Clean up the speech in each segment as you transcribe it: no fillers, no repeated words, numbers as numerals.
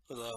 Hello.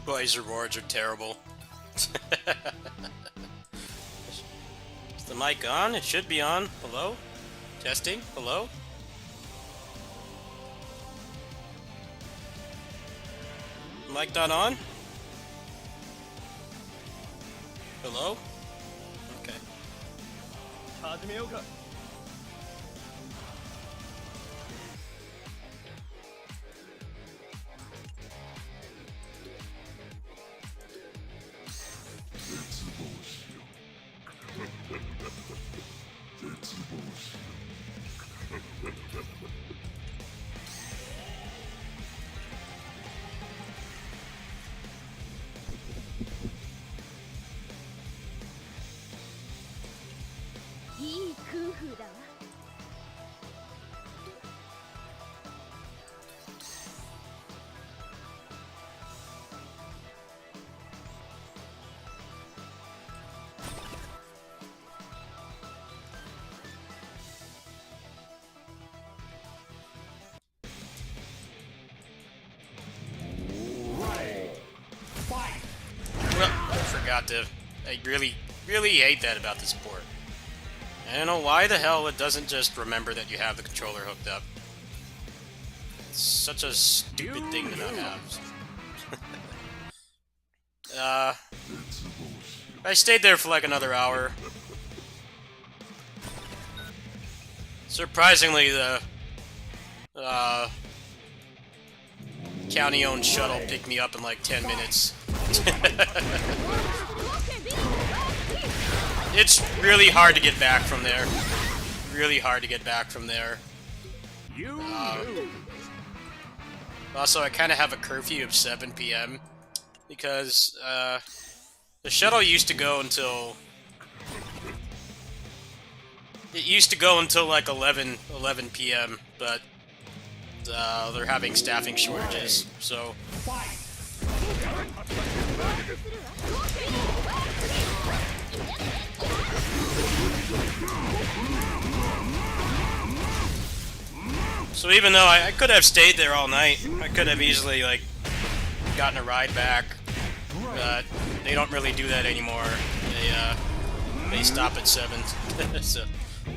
Boys' rewards are terrible. Is the mic on? It should be on. Hello? Testing? Hello? Mic not on? Hello? Okay. 始めようか。いい空風だわ。Well, I forgot to. I really hate that about this port. I don't know why the hell it doesn't just remember that you have the controller hooked up. It's such a stupid thing to not have. I stayed there for like another hour. Surprisingly, the county-owned shuttle picked me up in like 10 minutes. It's really hard to get back from there. Really hard to get back from there. Also, I kind of have a curfew of 7 p.m. because the shuttle used to go until It used to go until like 11 p.m., but they're having staffing shortages, so... So even though I could have stayed there all night, I could have easily, like, gotten a ride back, but they don't really do that anymore. They stop at 7. So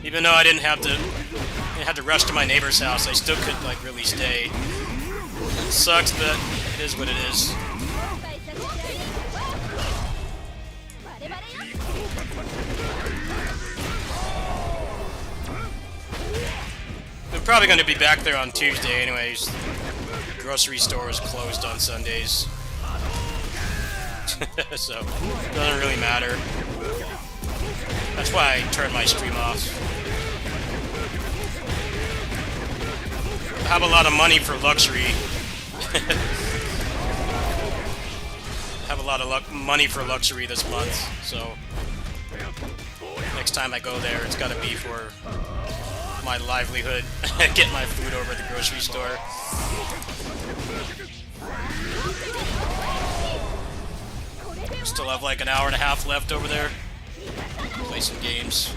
even though I didn't have to rush to my neighbor's house, I still could, like, really stay. It sucks, but it is what it is. I'm probably going to be back there on Tuesday anyways. The grocery store is closed on Sundays. So, it doesn't really matter. That's why I turned my stream off. I have a lot of money for luxury. I have a lot of money for luxury this month, so next time I go there, it's gotta be for my livelihood. Get my food over at the grocery store. Still have like an hour and a half left over there. Play some games.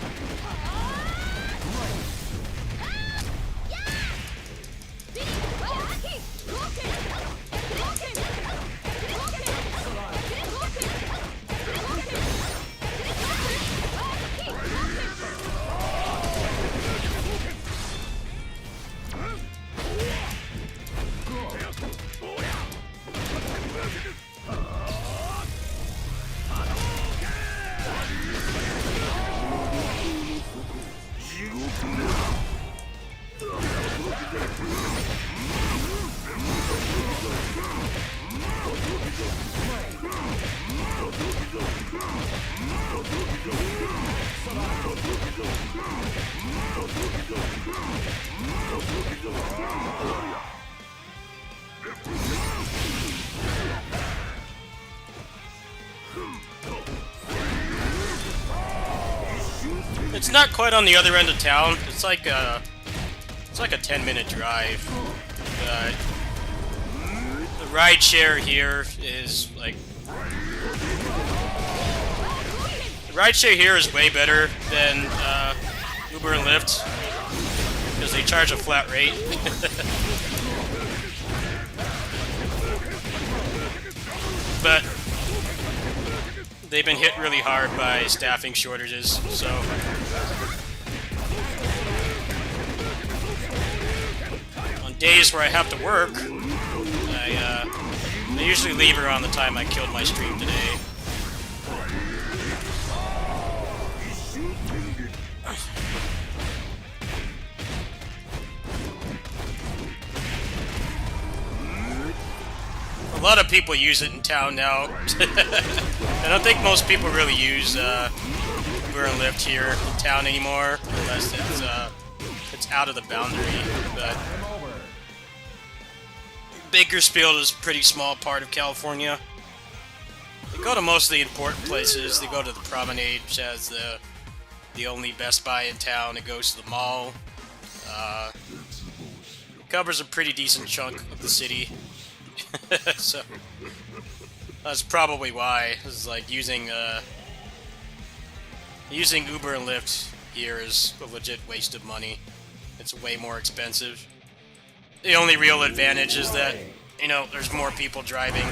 It's not quite on the other end of town. It's like a 10-minute drive. The ride share here is like rideshare here is way better than Uber and Lyft because they charge a flat rate. But they've been hit really hard by staffing shortages, so on days where I have to work, I usually leave around the time I killed my stream today. A lot of people use it in town now. I don't think most people really use Uber and Lyft here in town anymore, unless it's out of the boundary. But Bakersfield is a pretty small part of California. They go to most of the important places. They go to the Promenade, which has the only Best Buy in town. It goes to the mall. Covers a pretty decent chunk of the city. So that's probably why. It's like using Uber and Lyft here is a legit waste of money. It's way more expensive. The only real advantage is that, you know, there's more people driving.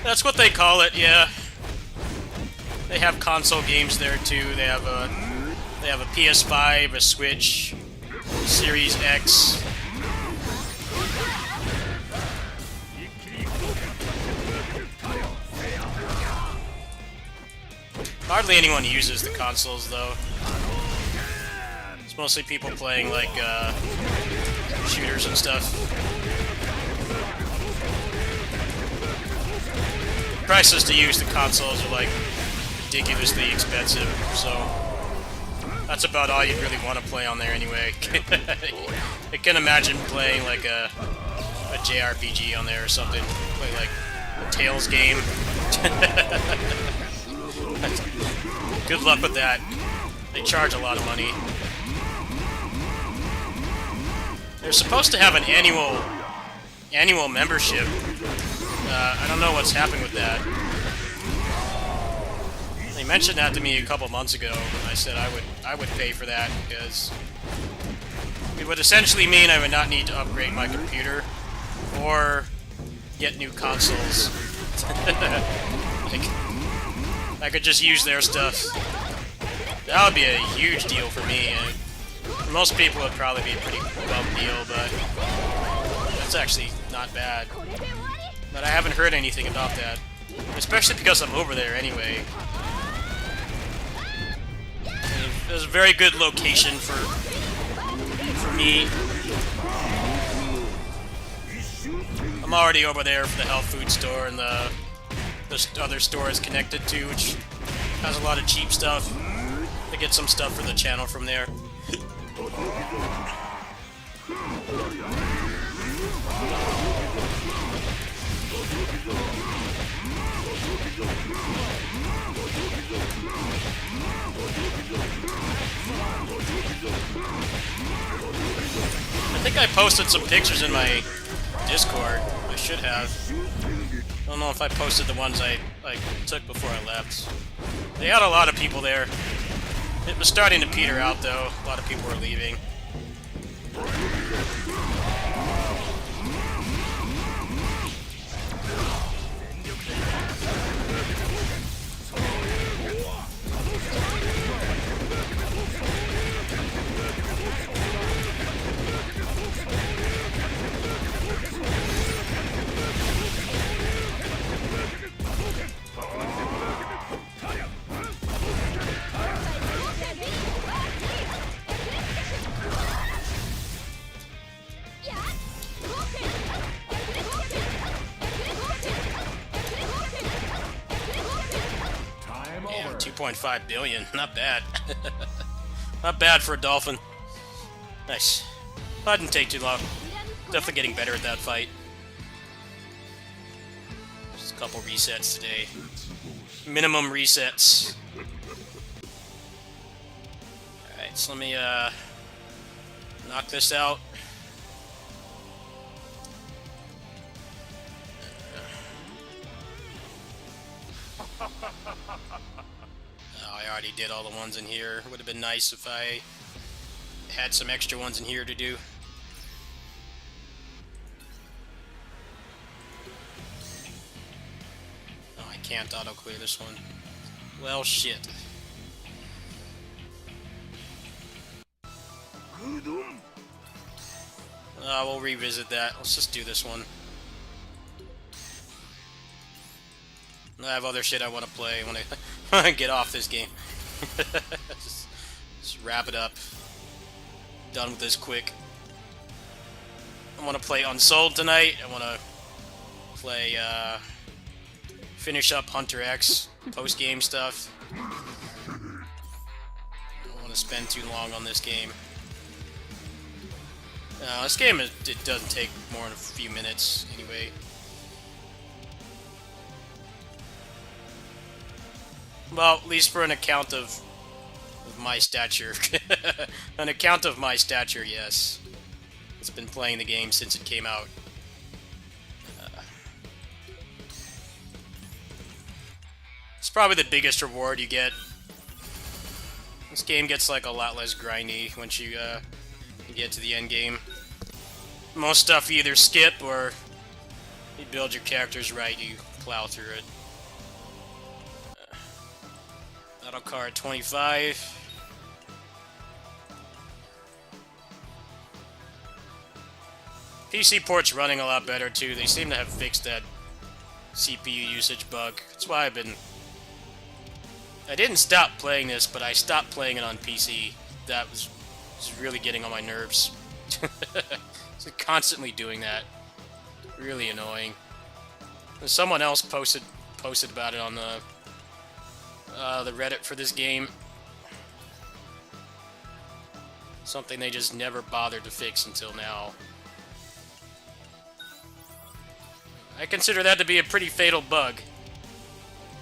That's what they call it, yeah. They have console games there too. They have a PS5, a Switch, Series X. Hardly anyone uses the consoles though. It's mostly people playing like shooters and stuff. Prices to use the consoles are like ridiculously expensive, so That's about all you really want to play on there anyway. I can imagine playing like a JRPG on there or something. Play like a Tales game. Good luck with that. They charge a lot of money. They're supposed to have an annual membership. I don't know what's happening with that. They mentioned that to me a couple months ago, and I said I would pay for that because it would essentially mean I would not need to upgrade my computer or get new consoles. Like, I could just use their stuff. That would be a huge deal for me. And for most people, it would probably be a pretty bum deal, but that's actually not bad. But I haven't heard anything about that, especially because I'm over there anyway. There's a very good location for me. I'm already over there for the health food store and the other store is connected to, which has a lot of cheap stuff. I get some stuff for the channel from there. I think I posted some pictures in my Discord. I should have. I don't know if I posted the ones I took before I left. They had a lot of people there. It was starting to peter out though. A lot of people were leaving. Damn, 2.5 billion. Not bad. Not bad for a dolphin. Nice. That didn't take too long. Definitely getting better at that fight. Just a couple resets today. Minimum resets. Alright, so let me knock this out. I already did all the ones in here. Would have been nice if I had some extra ones in here to do. Oh, I can't auto-clear this one. Well, shit. We'll revisit that. Let's just do this one. I have other shit I want to play. I want to get off this game. just wrap it up. Done with this quick. I want to play Unsold tonight. I want to play, finish up Hunter X post-game stuff. I don't want to spend too long on this game. This game, it doesn't take more than a few minutes anyway. Well, at least for an account of my stature. An account of my stature, yes. It's been playing the game since it came out. It's probably the biggest reward you get. This game gets like a lot less grindy once you get to the end game. Most stuff you either skip or you build your characters right, you plow through it. Battle card 25. PC port's running a lot better too. They seem to have fixed that CPU usage bug. That's why I didn't stop playing this, but I stopped playing it on PC. That was really getting on my nerves. So constantly doing that. Really annoying. And someone else posted about it on the Reddit for this game. Something they just never bothered to fix until now. I consider that to be a pretty fatal bug.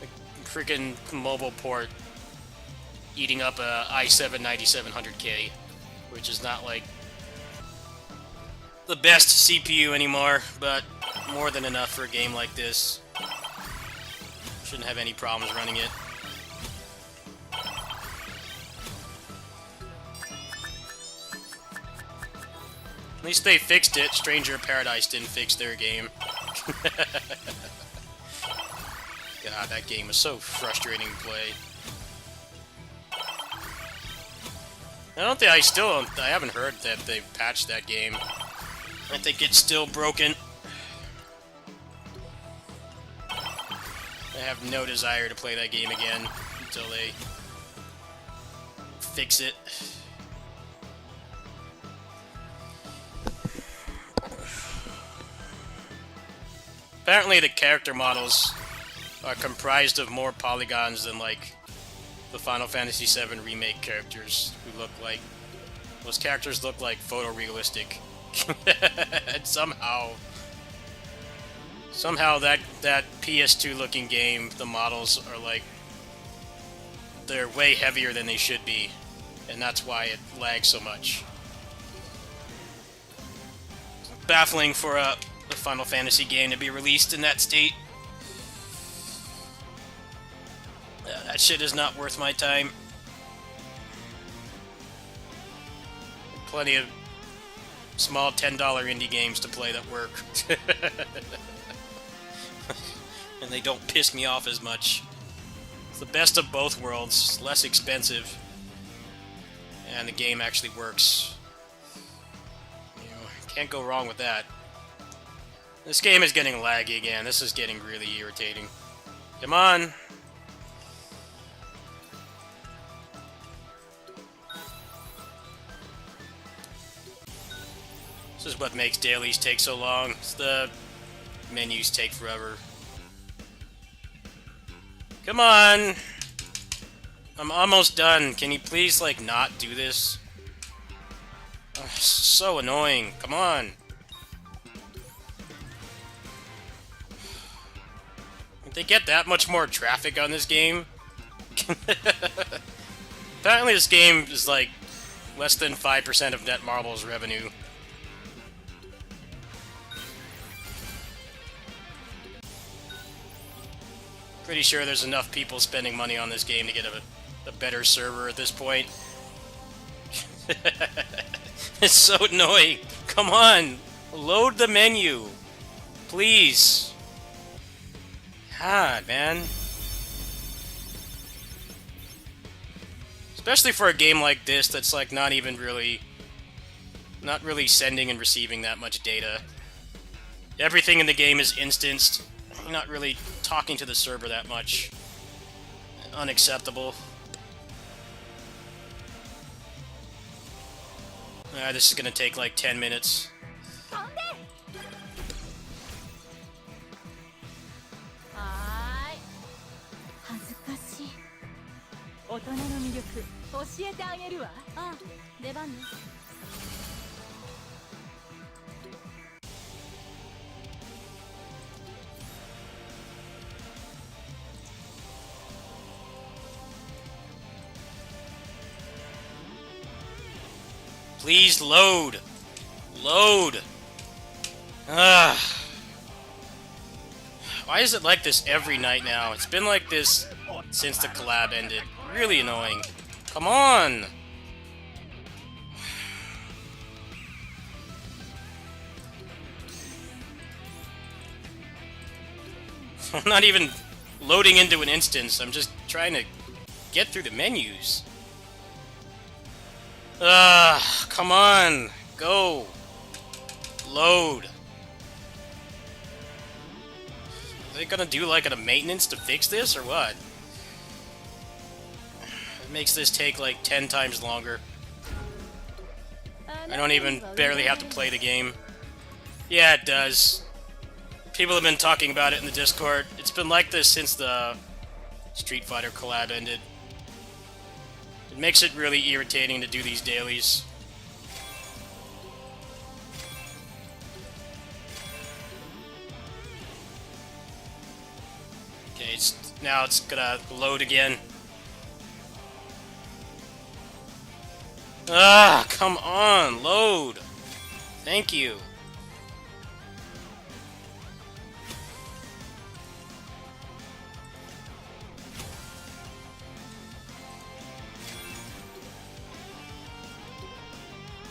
A freaking mobile port eating up a i7 9700K, which is not like the best CPU anymore, but more than enough for a game like this. Shouldn't have any problems running it. At least they fixed it. Stranger of Paradise didn't fix their game. God, that game was so frustrating to play. I haven't heard that they've patched that game. I think it's still broken. I have no desire to play that game again until they fix it. Apparently the character models are comprised of more polygons than, like, the Final Fantasy VII Remake characters who look like... Those characters look like photorealistic. And somehow that PS2 looking game, the models are like... They're way heavier than they should be. And that's why it lags so much. Baffling for a Final Fantasy game to be released in that state. That shit is not worth my time. Plenty of small $10 indie games to play that work. And they don't piss me off as much. It's the best of both worlds. It's less expensive. And the game actually works. You know, can't go wrong with that. This game is getting laggy again. This is getting really irritating. Come on! This is what makes dailies take so long. It's the menus take forever. Come on! I'm almost done. Can you please, like, not do this? Oh, so annoying. Come on. Did they get that much more traffic on this game? Apparently this game is like less than 5% of Netmarble's revenue. Pretty sure there's enough people spending money on this game to get a better server at this point. It's so annoying. Come on! Load the menu! Please! God, man. Especially for a game like this that's like not really sending and receiving that much data. Everything in the game is instanced. You're not really talking to the server that much. Unacceptable. This is gonna take like 10 minutes. 大人の魅力教えてあげるわ。ああ、出番ね。Please load. Load. Ah. Why is it like this every night now? It's been like this since the collab ended. Really annoying. Come on! I'm not even loading into an instance. I'm just trying to get through the menus. Come on! Go! Load! Are they gonna do like a maintenance to fix this, or what? It makes this take like 10 times longer. I don't even barely have to play the game. Yeah, it does. People have been talking about it in the Discord. It's been like this since the Street Fighter collab ended. It makes it really irritating to do these dailies. Okay, now it's gonna load again. Ah, come on, load. Thank you.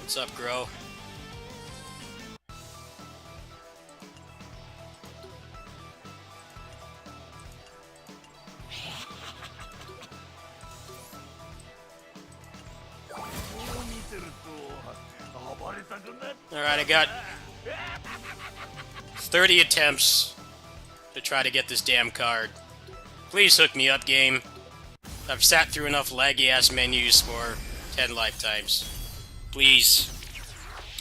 What's up, Gro? Alright, I got 30 attempts to try to get this damn card. Please hook me up, game. I've sat through enough laggy-ass menus for 10 lifetimes. Please.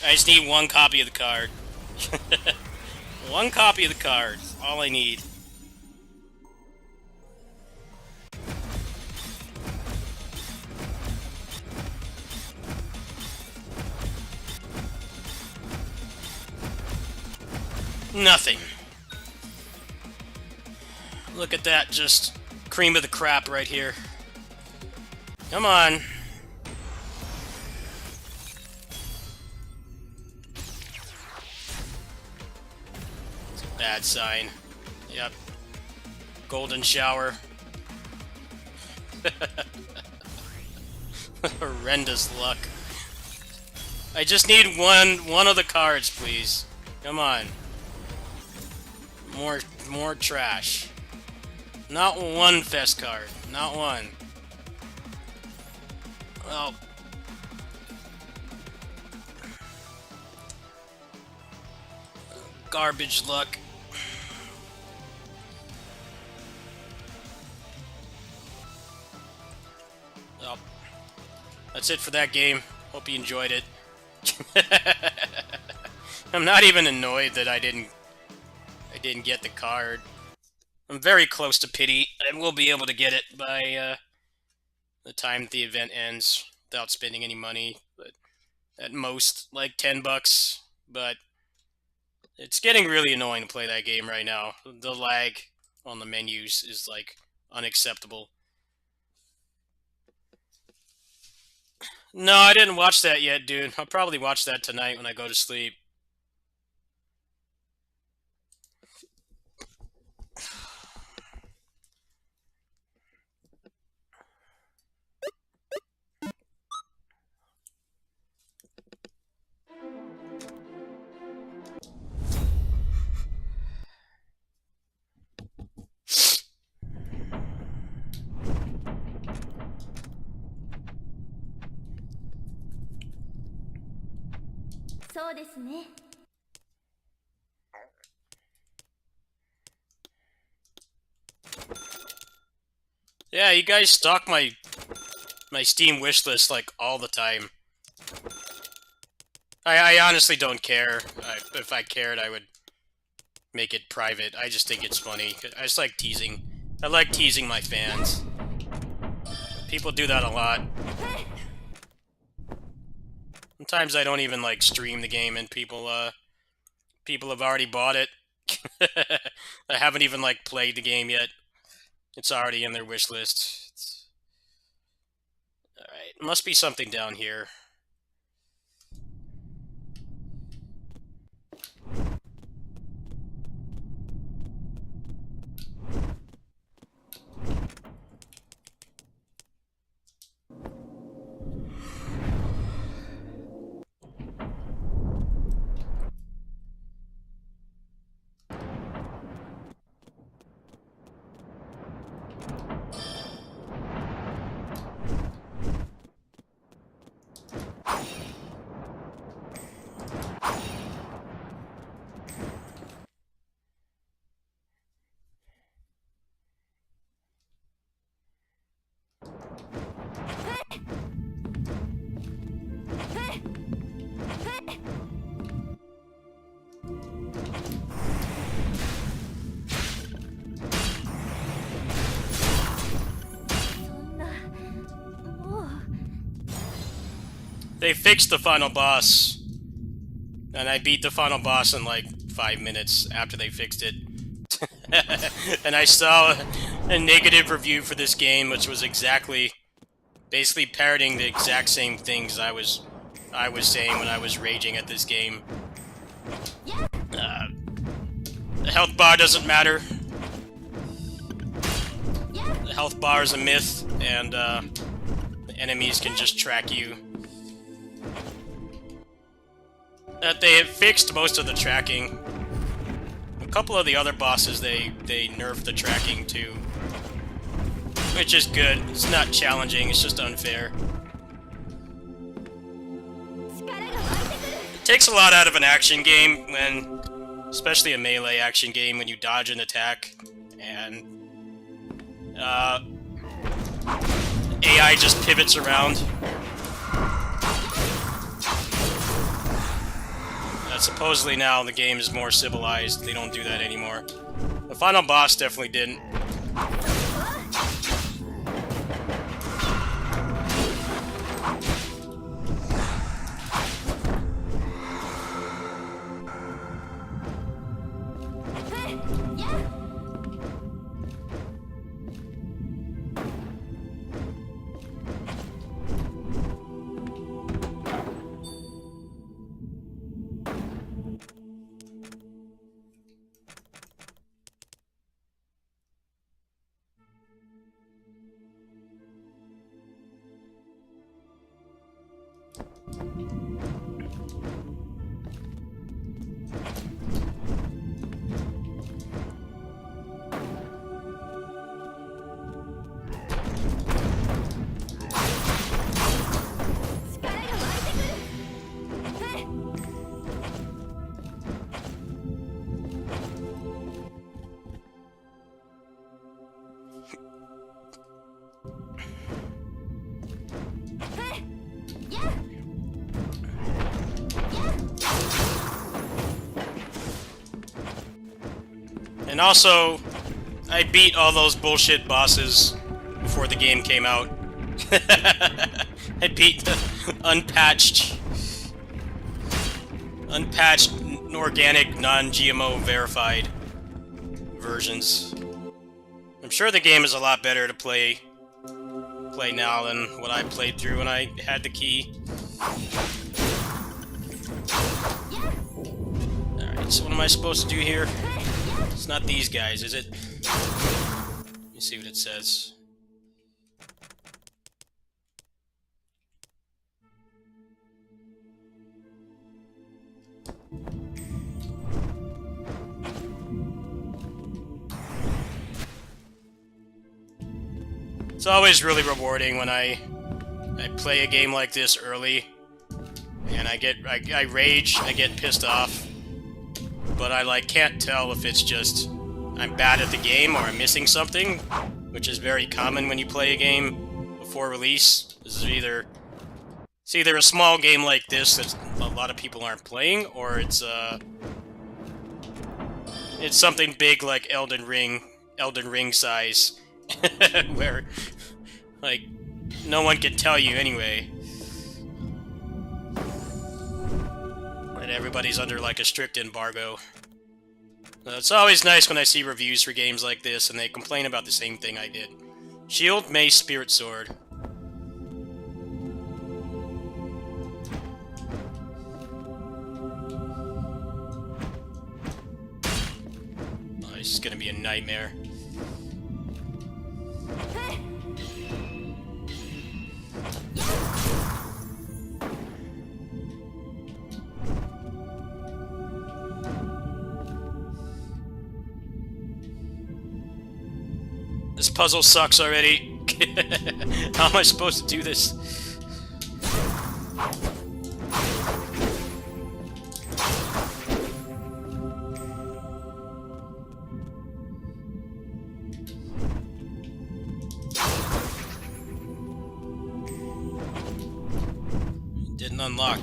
I just need one copy of the card. One copy of the card. All I need. Nothing. Look at that, just cream of the crap right here. Come on. It's a bad sign. Yep. Golden shower. Horrendous luck. I just need one of the cards, please. Come on. More trash. Not one fest card. Not one. Well. Garbage luck. Well, that's it for that game. Hope you enjoyed it. I'm not even annoyed that I didn't get the card. I'm very close to pity. I will be able to get it by the time the event ends without spending any money. But at most, like 10 bucks. But it's getting really annoying to play that game right now. The lag on the menus is like unacceptable. No, I didn't watch that yet, dude. I'll probably watch that tonight when I go to sleep. Yeah, you guys stalk my Steam wishlist like all the time. I honestly don't care. If I cared, I would make it private. I just think it's funny. I just like teasing. I like teasing my fans. People do that a lot. Sometimes I don't even like stream the game, and people have already bought it. I haven't even like played the game yet. It's already in their wish list. Alright, must be something down here. They fixed the final boss, and I beat the final boss in like 5 minutes after they fixed it. And I saw a negative review for this game, which was basically parroting the exact same things I was saying when I was raging at this game. The health bar doesn't matter. The health bar is a myth, and the enemies can just track you. They have fixed most of the tracking. A couple of the other bosses, they nerfed the tracking too. Which is good. It's not challenging, it's just unfair. It takes a lot out of an action game when, especially a melee action game, when you dodge an attack and AI just pivots around. Supposedly now the game is more civilized. They don't do that anymore. The final boss definitely didn't. And also, I beat all those bullshit bosses before the game came out. I beat the unpatched, organic, non-GMO verified versions. I'm sure the game is a lot better to play now than what I played through when I had the key. Alright, so what am I supposed to do here? It's not these guys, is it? Let me see what it says. It's always really rewarding when I play a game like this early, and I rage, I get pissed off, but I can't tell if it's just I'm bad at the game or I'm missing something, which is very common when you play a game before release. It's either a small game like this that a lot of people aren't playing, or it's something big like Elden Ring size, where no one can tell you anyway. And everybody's under a strict embargo. It's always nice when I see reviews for games like this and they complain about the same thing I did. Shield, Mace, Spirit Sword. Oh, this is gonna be a nightmare. This puzzle sucks already. How am I supposed to do this? Didn't unlock.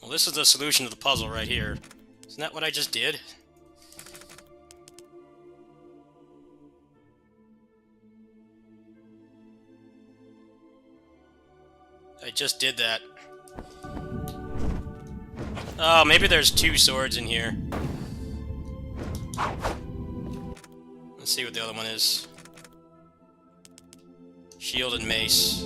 Well, this is the solution to the puzzle right here. Isn't that what I just did? I just did that. Oh, maybe there's 2 swords in here. Let's see what the other one is. Shield and mace.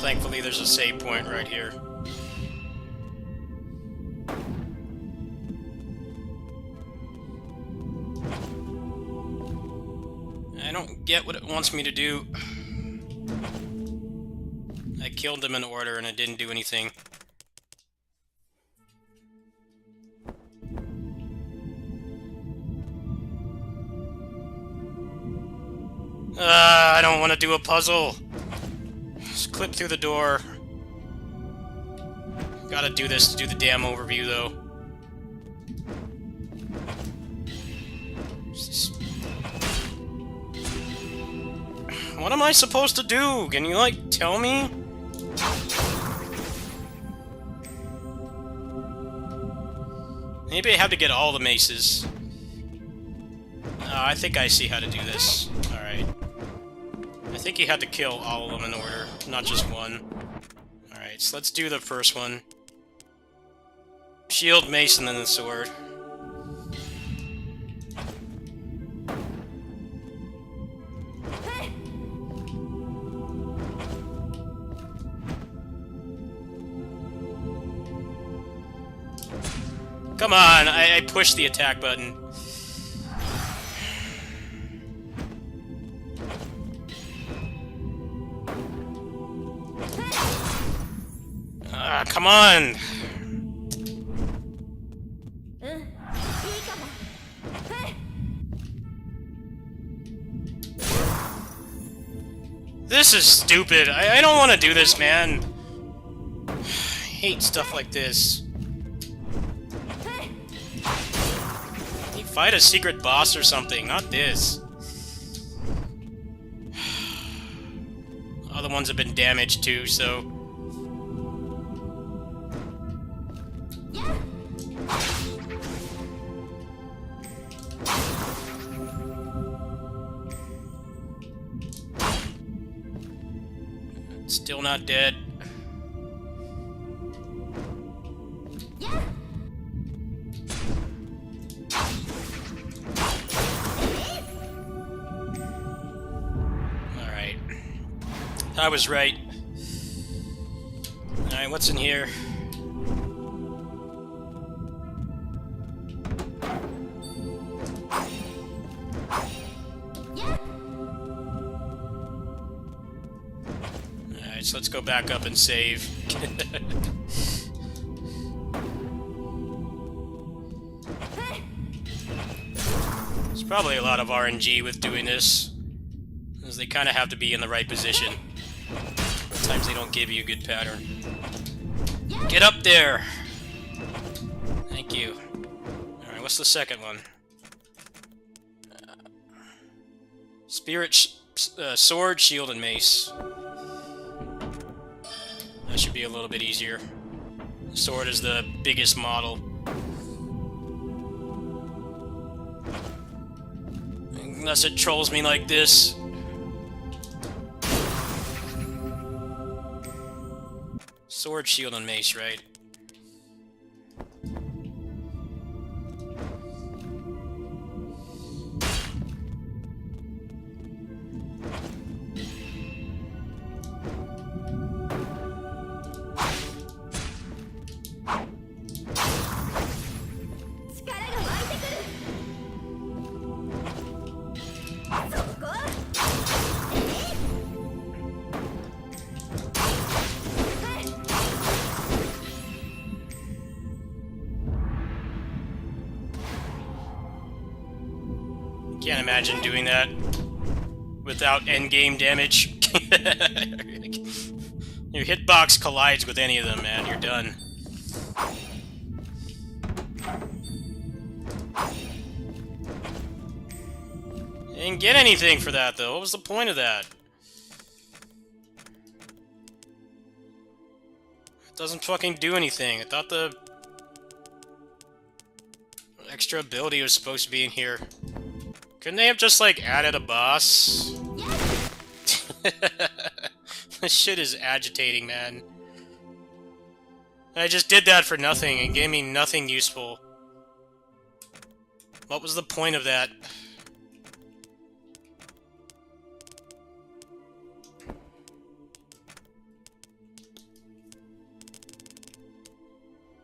Thankfully, there's a save point right here. I don't get what it wants me to do. I killed them in order and it didn't do anything. I don't want to do a puzzle. Just clip through the door. Gotta do this to do the damn overview, though. What am I supposed to do? Can you, like, tell me? Maybe I have to get all the maces. I think I see how to do this. Alright. I think you had to kill all of them in order, not just one. Alright, so let's do the first one. Shield, mace, and then the sword. Come on, I pushed the attack button. Come on! This is stupid. I don't want to do this, man. I hate stuff like this. You fight a secret boss or something, not this. Other ones have been damaged too, so... Still not dead. Alright. I was right. Alright, what's in here? So let's go back up and save. There's probably a lot of RNG with doing this, as they kind of have to be in the right position. Sometimes they don't give you a good pattern. Get up there! Thank you. Alright, what's the second one? Sword, shield, and mace. That should be a little bit easier. Sword is the biggest model. Unless it trolls me like this. Sword, shield, and mace, right? Can't imagine doing that without endgame damage. Your hitbox collides with any of them, man. You're done. I didn't get anything for that, though. What was the point of that? It doesn't fucking do anything. I thought the extra ability was supposed to be in here. Couldn't they have just, like, added a boss? This shit is agitating, man. I just did that for nothing. It gave me nothing useful. What was the point of that?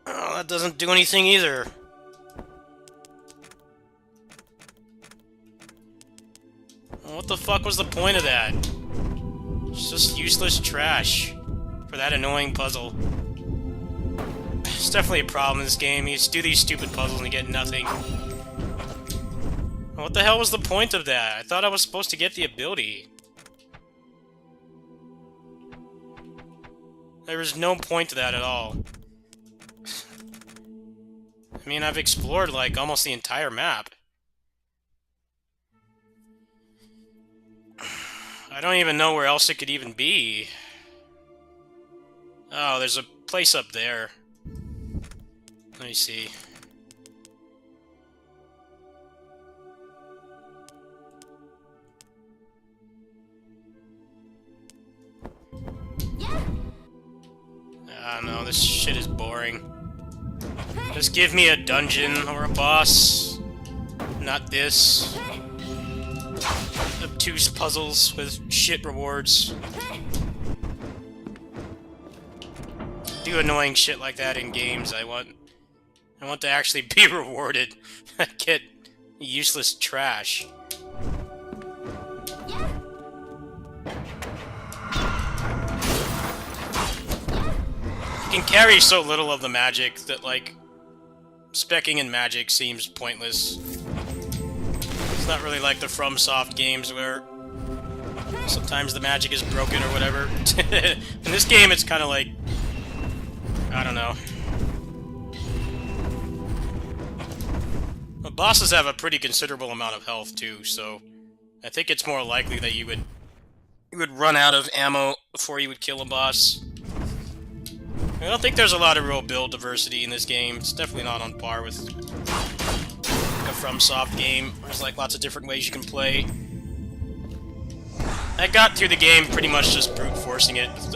Oh, that doesn't do anything either. What the fuck was the point of that? It's just useless trash for that annoying puzzle. It's definitely a problem in this game. You just do these stupid puzzles and you get nothing. What the hell was the point of that? I thought I was supposed to get the ability. There was no point to that at all. I mean, I've explored, like, almost the entire map. I don't even know where else it could even be. Oh, there's a place up there. Let me see. Ah, no, this shit is boring. Just give me a dungeon or a boss. Not this. Obtuse puzzles with shit rewards. Do annoying shit like that in games. I want to actually be rewarded. Get useless trash. You can carry so little of the magic that, like, specking in magic seems pointless. It's not really like the FromSoft games where sometimes the magic is broken or whatever. In this game, it's kind of like, I don't know. But bosses have a pretty considerable amount of health too, so I think it's more likely that you would run out of ammo before you would kill a boss. I don't think there's a lot of real build diversity in this game. It's definitely not on par with a FromSoft game. There's like lots of different ways you can play. I got through the game pretty much just brute forcing it, with,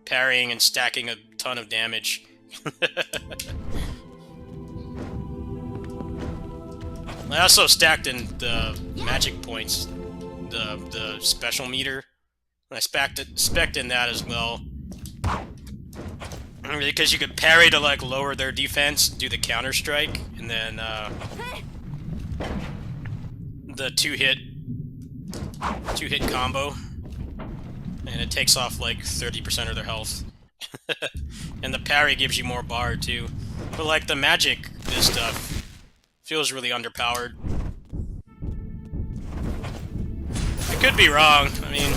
parrying and stacking a ton of damage. I also stacked in the magic points, the special meter. I spec'd in that as well. Because you could parry to, like, lower their defense, do the counter-strike, and then, the two-hit combo. And it takes off, like, 30% of their health. And the parry gives you more bar, too. But, like, the magic, this stuff, feels really underpowered. I could be wrong, I mean...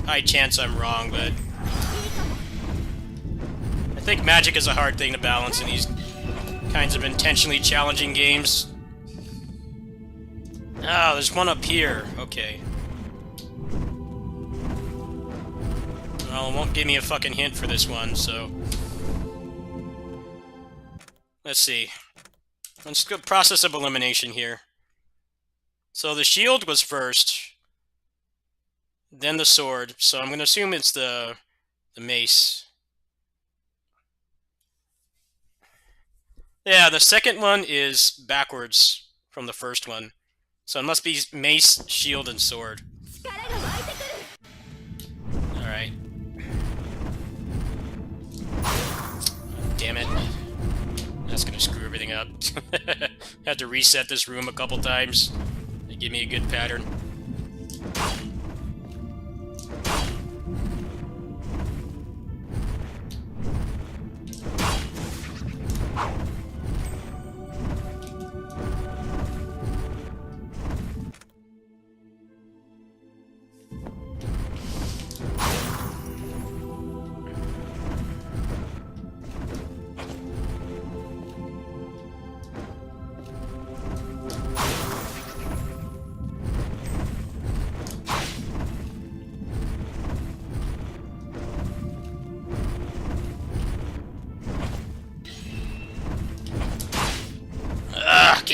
high chance I'm wrong, but I think magic is a hard thing to balance in these kinds of intentionally challenging games. Oh, there's one up here. Okay. Well, it won't give me a fucking hint for this one, so... let's see. Let's go process of elimination here. So the shield was first. Then the sword, so I'm gonna assume it's the mace. Yeah, the second one is backwards from the first one. So it must be mace, shield, and sword. Alright. Damn it. That's gonna screw everything up. Had to reset this room a couple times to give me a good pattern.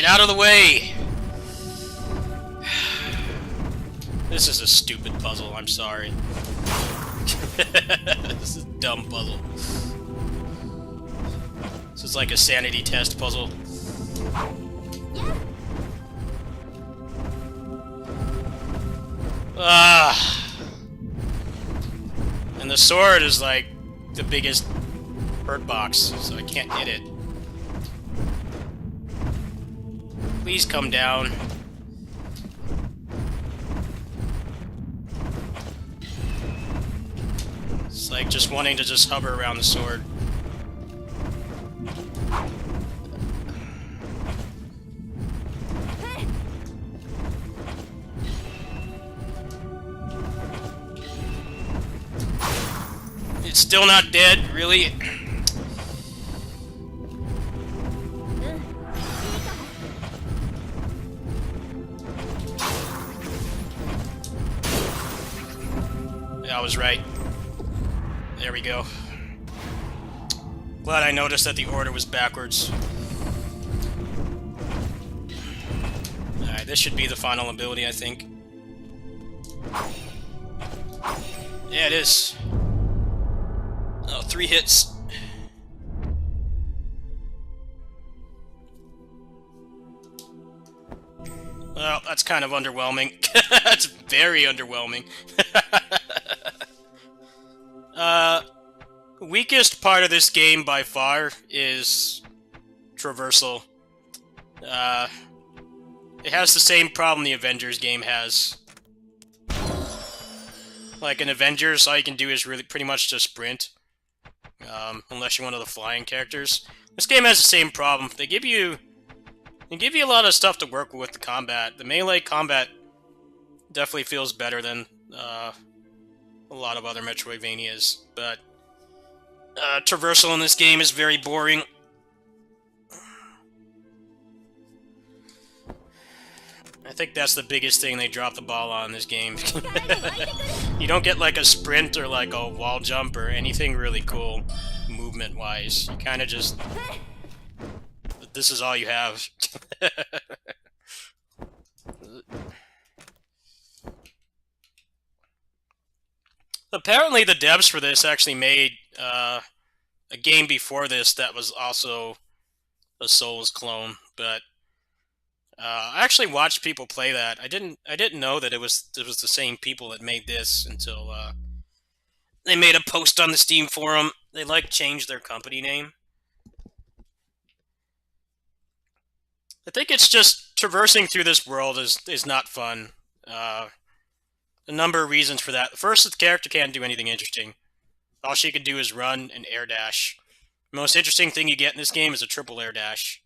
Get out of the way! This is a stupid puzzle, I'm sorry. This is a dumb puzzle. This is like a sanity test puzzle. And the sword is like the biggest hurt box, so I can't hit it. Please come down. It's like just wanting to just hover around the sword. It's still not dead, really? Yeah, I was right. There we go. Glad I noticed that the order was backwards. Alright, this should be the final ability, I think. Yeah, it is. Oh, 3 hits. Well, that's kind of underwhelming. That's very underwhelming. Weakest part of this game by far is traversal. It has the same problem the Avengers game has. Like in Avengers, all you can do is really pretty much just sprint. Unless you're one of the flying characters. This game has the same problem. They give you a lot of stuff to work with the combat. The melee combat definitely feels better than a lot of other Metroidvanias, but traversal in this game is very boring. I think that's the biggest thing they dropped the ball on in this game. You don't get like a sprint or like a wall jump or anything really cool movement-wise. You kind of just... This is all you have. Apparently the devs for this actually made a game before this that was also a Souls clone, but I actually watched people play that. I didn't know that it was the same people that made this until they made a post on the Steam forum. They like changed their company name. I think it's just traversing through this world is not fun. A number of reasons for that. First, the character can't do anything interesting. All she can do is run and air dash. The most interesting thing you get in this game is a triple air dash.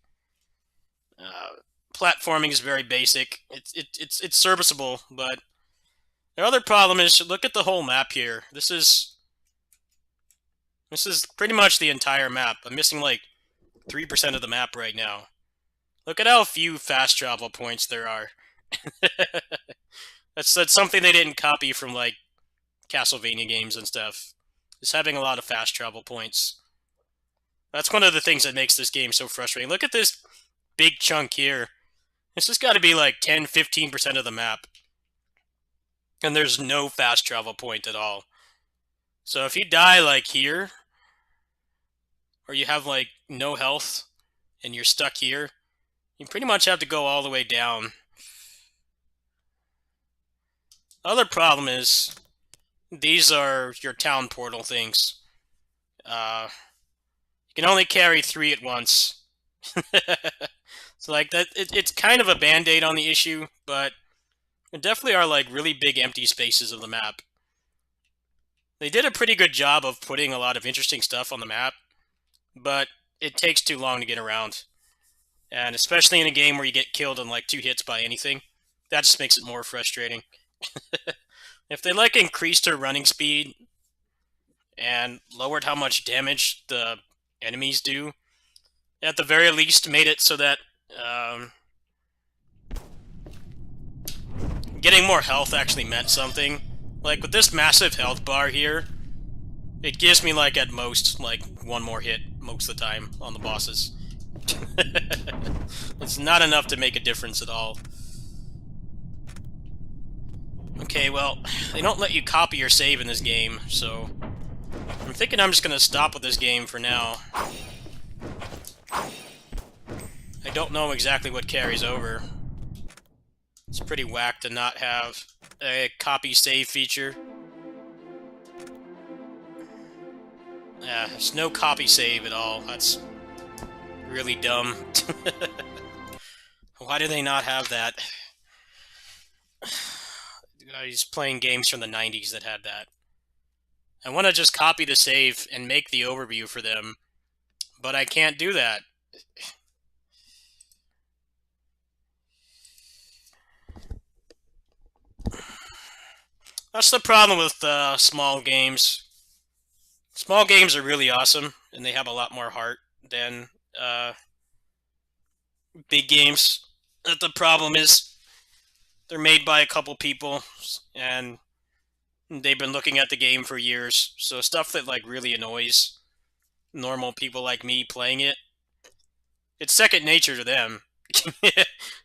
Platforming is very basic. It's serviceable, but the other problem is look at the whole map here. This is pretty much the entire map. I'm missing like 3% of the map right now. Look at how few fast travel points there are. That's something they didn't copy from like Castlevania games and stuff. Just having a lot of fast travel points. That's one of the things that makes this game so frustrating. Look at this big chunk here. It's just got to be like 10-15% of the map. And there's no fast travel point at all. So if you die like here, or you have like no health, and you're stuck here, you pretty much have to go all the way down. Other problem is, these are your town portal things. You can only carry 3 at once. So like that, it's kind of a band-aid on the issue, but there definitely are like really big empty spaces of the map. They did a pretty good job of putting a lot of interesting stuff on the map, but it takes too long to get around. And especially in a game where you get killed in like 2 hits by anything, that just makes it more frustrating. If they like increased her running speed and lowered how much damage the enemies do, at the very least made it so that getting more health actually meant something. Like with this massive health bar here, it gives me like at most like 1 more hit most of the time on the bosses. It's not enough to make a difference at all. Okay, well, they don't let you copy your save in this game, so I'm thinking I'm just gonna stop with this game for now. I don't know exactly what carries over. It's pretty whack to not have a copy save feature. Yeah, there's no copy save at all. That's really dumb. Why do they not have that? I was playing games from the 90s that had that. I want to just copy the save and make the overview for them, but I can't do that. That's the problem with small games. Small games are really awesome, and they have a lot more heart than big games. But the problem is they're made by a couple people, and they've been looking at the game for years. So stuff that like really annoys normal people like me playing it, it's second nature to them.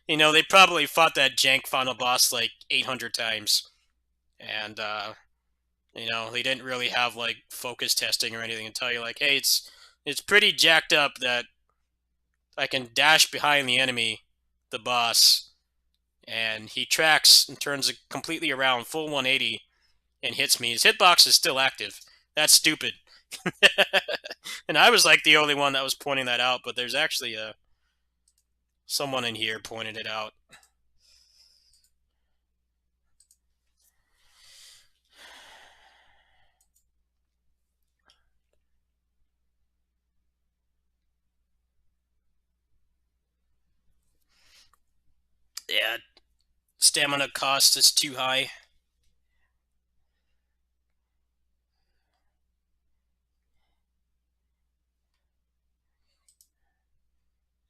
You know, they probably fought that jank final boss like 800 times, and you know, they didn't really have like focus testing or anything to tell you like, hey, it's pretty jacked up that I can dash behind the enemy, the boss, and he tracks and turns it completely around, full 180, and hits me. His hitbox is still active. That's stupid. And I was like the only one that was pointing that out, but there's actually someone in here pointed it out. Yeah, stamina cost is too high.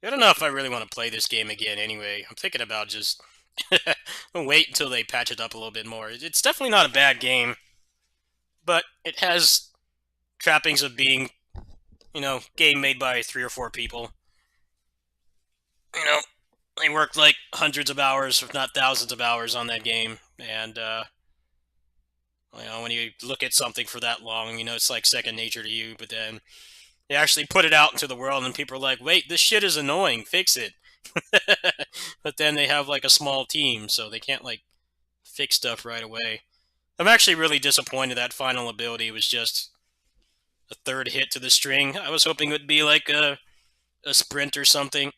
I don't know if I really want to play this game again anyway. I'm thinking about just wait until they patch it up a little bit more. It's definitely not a bad game, but it has trappings of being, you know, game made by 3 or 4 people. You know, they worked like hundreds of hours, if not thousands of hours on that game, and you know, when you look at something for that long, you know, it's like second nature to you, but then they actually put it out into the world and people are like, wait, this shit is annoying, fix it. But then they have like a small team, so they can't like fix stuff right away. I'm actually really disappointed that final ability was just a third hit to the string. I was hoping it would be like a sprint or something. It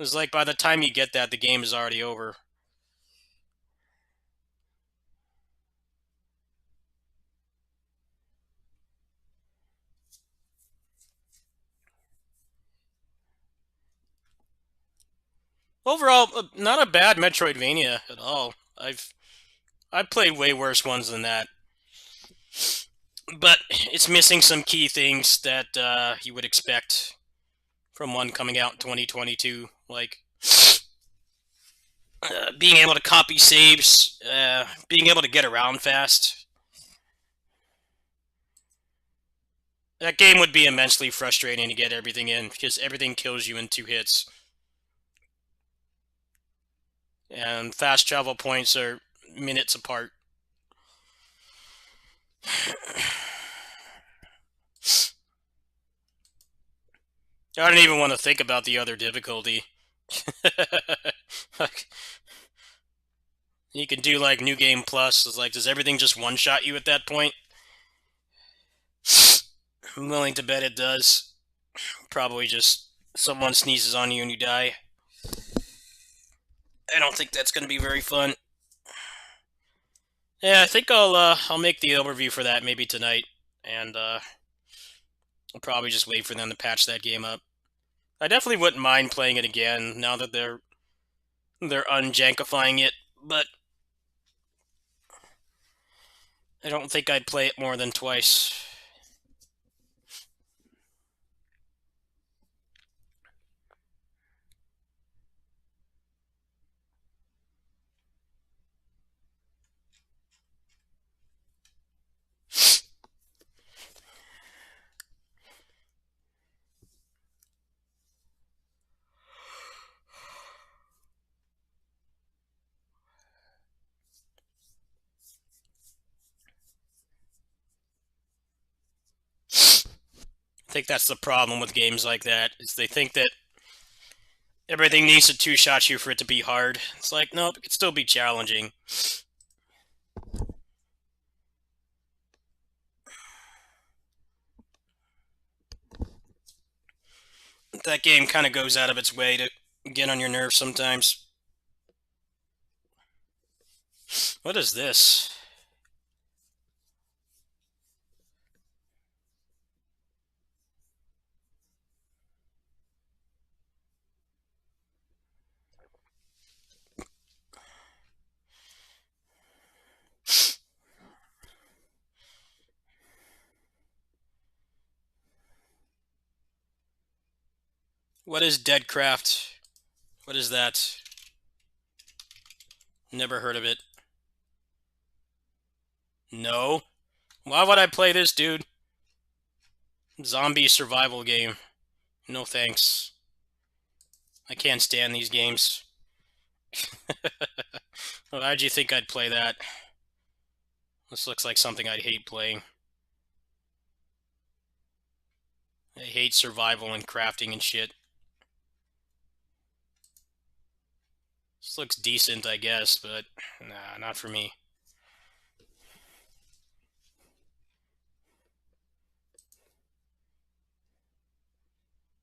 was like by the time you get that, the game is already over. Overall, not a bad Metroidvania at all. I've played way worse ones than that, but it's missing some key things that you would expect from one coming out in 2022, like being able to copy saves, being able to get around fast. That game would be immensely frustrating to get everything in because everything kills you in 2 hits. And fast travel points are minutes apart. I don't even want to think about the other difficulty. You can do like New Game Plus. It's like, does everything just one-shot you at that point? I'm willing to bet it does. Probably just someone sneezes on you and you die. I don't think that's going to be very fun. Yeah, I think I'll make the overview for that maybe tonight, and I'll probably just wait for them to patch that game up. I definitely wouldn't mind playing it again now that they're unjankifying it, but I don't think I'd play it more than twice. think that's the problem with games like that, is they think that everything needs to two-shot you for it to be hard. It's like, nope, it can still be challenging. That game kind of goes out of its way to get on your nerves sometimes. What is this? What is Deadcraft? What is that? Never heard of it. No. Why would I play this, dude? Zombie survival game. No thanks. I can't stand these games. Why'd you think I'd play that? This looks like something I'd hate playing. I hate survival and crafting and shit. This looks decent, I guess, but nah, not for me.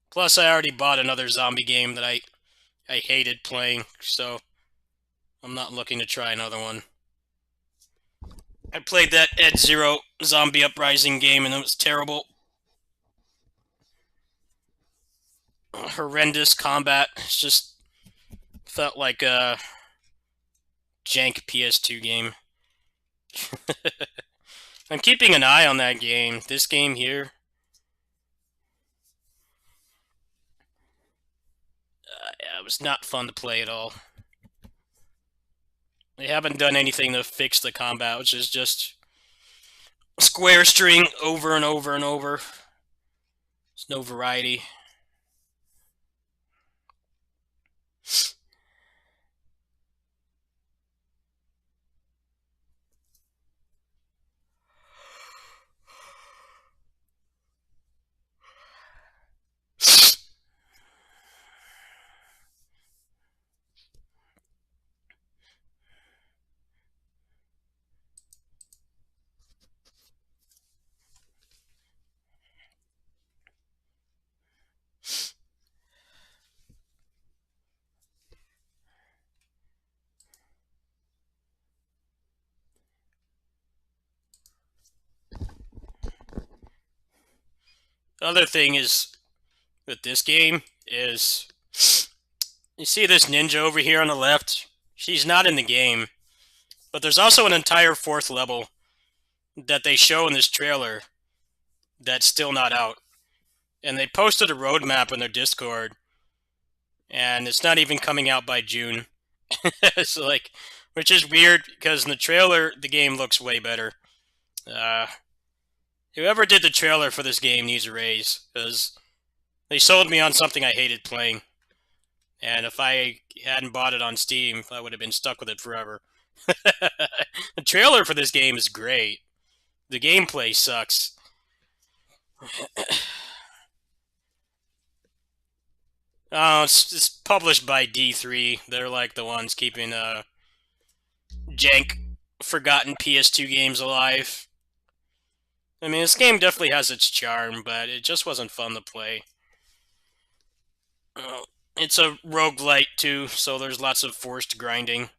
Plus, I already bought another zombie game that I hated playing, so I'm not looking to try another one. I played that Ed Zero Zombie Uprising game and it was terrible. Horrendous combat. It's just felt like a jank PS2 game. I'm keeping an eye on that game. This game here. Yeah, it was not fun to play at all. They haven't done anything to fix the combat, which is just square string over and over and over. There's no variety. The other thing is with this game is you see this ninja over here on the left? She's not in the game. But there's also an entire fourth level that they show in this trailer that's still not out. And they posted a roadmap on their Discord, and it's not even coming out by June. So like, which is weird because in the trailer the game looks way better. Whoever did the trailer for this game needs a raise because they sold me on something I hated playing, and if I hadn't bought it on Steam, I would have been stuck with it forever. The trailer for this game is great. The gameplay sucks. Oh, it's published by D3. They're like the ones keeping jank, forgotten PS2 games alive. I mean, this game definitely has its charm, but it just wasn't fun to play. It's a roguelite too, so there's lots of forced grinding.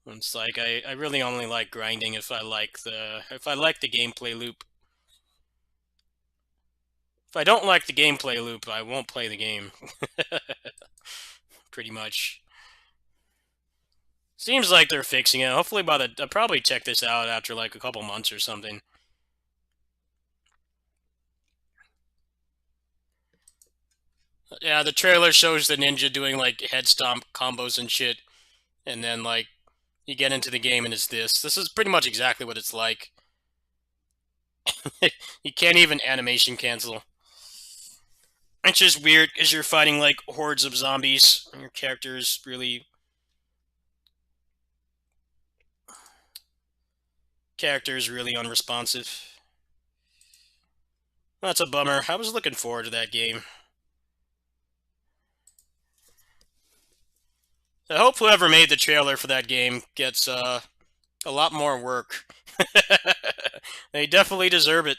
It's like I really only like grinding if I like the gameplay loop. If I don't like the gameplay loop, I won't play the game. Pretty much. Seems like they're fixing it. Hopefully I'll probably check this out after like a couple months or something. Yeah, the trailer shows the ninja doing like head stomp combos and shit. And then like you get into the game and it's this. This is pretty much exactly what it's like. You can't even animation cancel. It's just weird because you're fighting like hordes of zombies and your character is really unresponsive. That's a bummer. I was looking forward to that game. I hope whoever made the trailer for that game gets a lot more work. They definitely deserve it.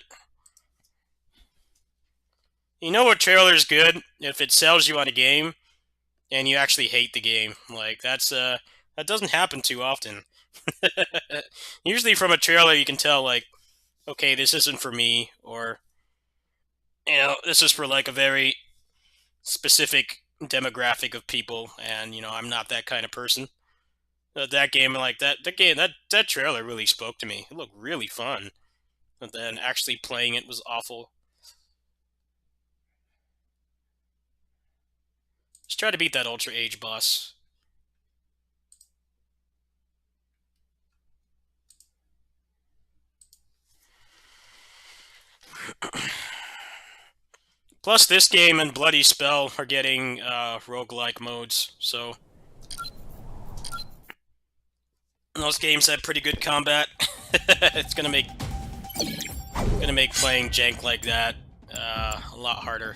You know a trailer's good if it sells you on a game and you actually hate the game. Like that doesn't happen too often. Usually from a trailer you can tell like, okay, this isn't for me, or this is for like a very specific demographic of people, and I'm not that kind of person. That game, like that trailer really spoke to me. It looked really fun, but then actually playing it was awful. Just try to beat that Ultra Age boss. Plus, this game and Bloody Spell are getting roguelike modes, so those games have pretty good combat. It's gonna make playing jank like that a lot harder.